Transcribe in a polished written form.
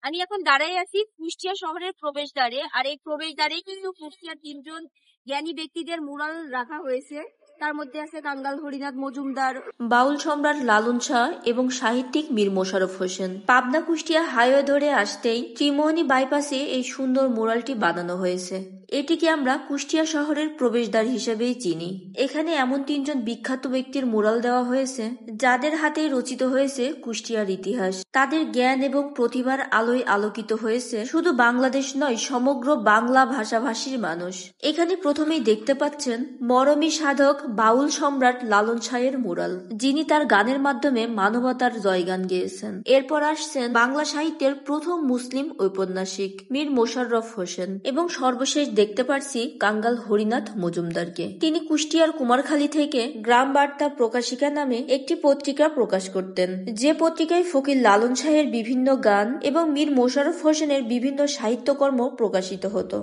আমি এখন দাঁড়াই আছি কুষ্টিয়া শহরের প্রবেশদ্বারে, আর এই প্রবেশদ্বারেই কিন্তু কুষ্টিয়ার তিনজন জ্ঞানী ব্যক্তিদের মুরাল রাখা হয়েছে। তার মধ্যে আছে কাঙ্গাল হরিনাথ মজুমদার, বাউল সম্রাট লালন শাহ এবং সাহিত্যিক মীর মোশাররফ হোসেন। পাবনা কুষ্টিয়া হাইওয়ে ধরে আসতেই ত্রিমোহনী বাইপাসে এই সুন্দর মুরালটি বানানো হয়েছে। এটিকে আমরা কুষ্টিয়া শহরের প্রবেশদ্বার হিসেবেই চিনি। এখানে এমন তিনজন বিখ্যাত ব্যক্তির মুরাল দেওয়া হয়েছে যাদের হাতেই রচিত হয়েছে কুষ্টিয়ার ইতিহাস। তাদের জ্ঞান এবং প্রতিভার আলোয় আলোকিত হয়েছে শুধু বাংলাদেশ নয়, সমগ্র বাংলা ভাষাভাষীর মানুষ। এখানে প্রথমেই দেখতে পাচ্ছেন মরমী সাধক বাউল সম্রাট লালন শাহের মুরাল, যিনি তার গানের মাধ্যমে মানবতার জয়গান গেয়েছেন। এরপর আসছেন বাংলা সাহিত্যের প্রথম মুসলিম ঔপন্যাসিক মীর মোশাররফ হোসেন, এবং সর্বশেষ দেখতে পাচ্ছি কাঙ্গাল হরিনাথ মজুমদারকে। তিনি কুষ্টিয়ার কুমারখালী থেকে গ্রাম বার্তা প্রকাশিকা নামে একটি পত্রিকা প্রকাশ করতেন, যে পত্রিকায় ফকির লালন শাহের বিভিন্ন গান এবং মীর মোশাররফ হোসেনের বিভিন্ন সাহিত্যকর্ম প্রকাশিত হতো।